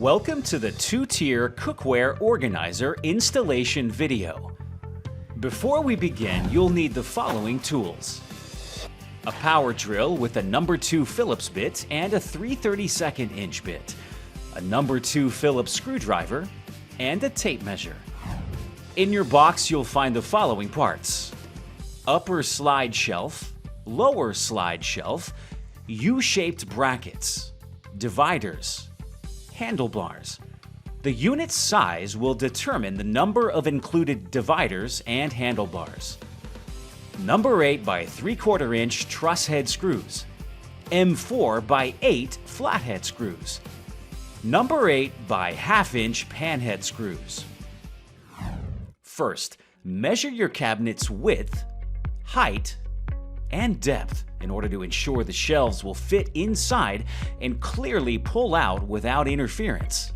Welcome to the Two-Tier Cookware Organizer installation video. Before we begin, you'll need the following tools: a power drill with a number 2 Phillips bit and a 3/32 inch bit, a number 2 Phillips screwdriver, and a tape measure. In your box, you'll find the following parts: upper slide shelf, lower slide shelf, U-shaped brackets, dividers, handlebars. The unit's size will determine the number of included dividers and handlebars. Number 8 by 3/4 inch truss head screws, M4 by 8 flathead screws, number 8 by 1/2 inch panhead screws. First, measure your cabinet's width, height, and depth in order to ensure the shelves will fit inside and clearly pull out without interference.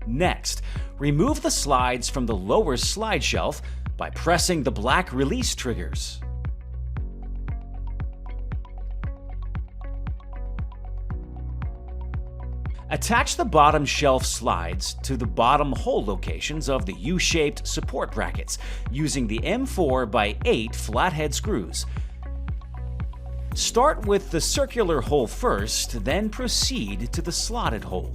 Next, remove the slides from the lower slide shelf by pressing the black release triggers. Attach the bottom shelf slides to the bottom hole locations of the U-shaped support brackets using the M4 by 8 flathead screws. Start with the circular hole first, then proceed to the slotted hole.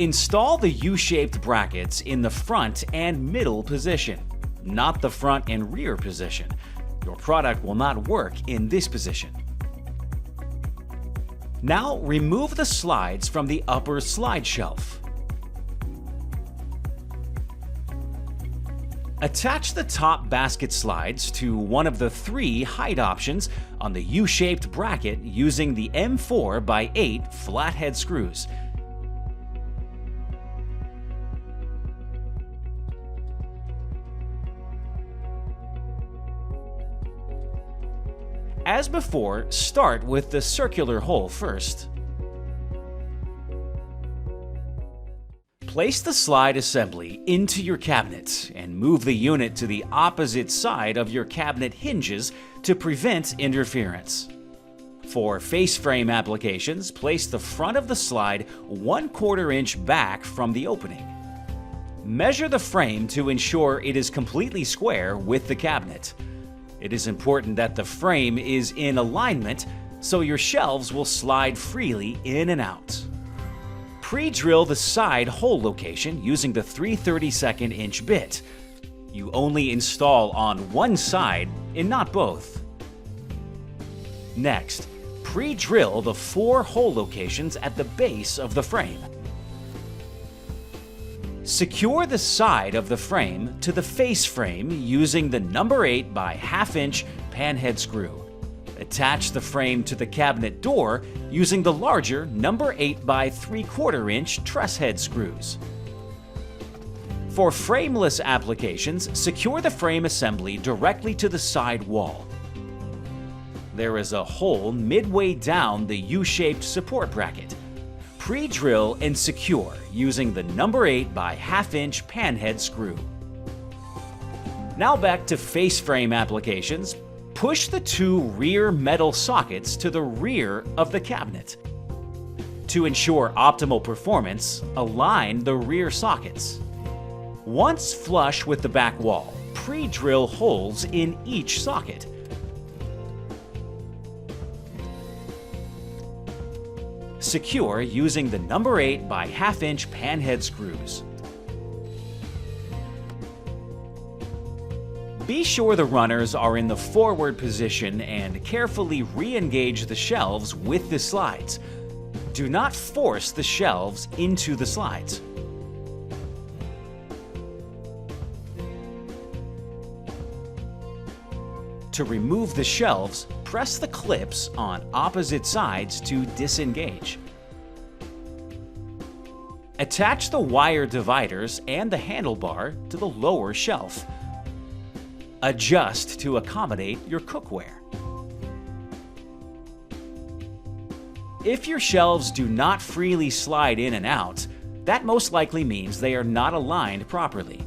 Install the U-shaped brackets in the front and middle position, not the front and rear position. Your product will not work in this position. Now remove the slides from the upper slide shelf. Attach the top basket slides to one of the 3 height options on the U-shaped bracket using the M4 by 8 flathead screws. As before, start with the circular hole first. Place the slide assembly into your cabinet and move the unit to the opposite side of your cabinet hinges to prevent interference. For face frame applications, place the front of the slide 1/4 inch back from the opening. Measure the frame to ensure it is completely square with the cabinet. It is important that the frame is in alignment so your shelves will slide freely in and out. Pre-drill the side hole location using the 3/32 inch bit. You only install on one side and not both. Next, pre-drill the 4 hole locations at the base of the frame. Secure the side of the frame to the face frame using the number 8 by 1/2 inch panhead screw. Attach the frame to the cabinet door using the larger number 8 by 3/4 inch truss head screws. For frameless applications, secure the frame assembly directly to the side wall. There is a hole midway down the U-shaped support bracket. Pre-drill and secure using the number 8 by 1/2 inch panhead screw. Now back to face frame applications. Push the 2 rear metal sockets to the rear of the cabinet. To ensure optimal performance, align the rear sockets. Once flush with the back wall, pre-drill holes in each socket. Secure using the number 8 by 1/2 inch panhead screws. Be sure the runners are in the forward position and carefully re-engage the shelves with the slides. Do not force the shelves into the slides. To remove the shelves, press the clips on opposite sides to disengage. Attach the wire dividers and the handlebar to the lower shelf. Adjust to accommodate your cookware. If your shelves do not freely slide in and out, that most likely means they are not aligned properly.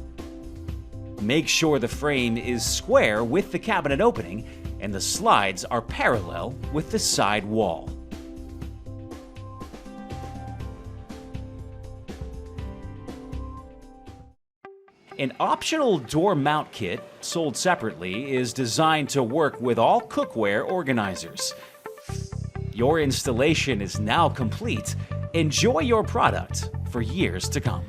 Make sure the frame is square with the cabinet opening and the slides are parallel with the side wall. An optional door mount kit, sold separately, is designed to work with all cookware organizers. Your installation is now complete. Enjoy your product for years to come.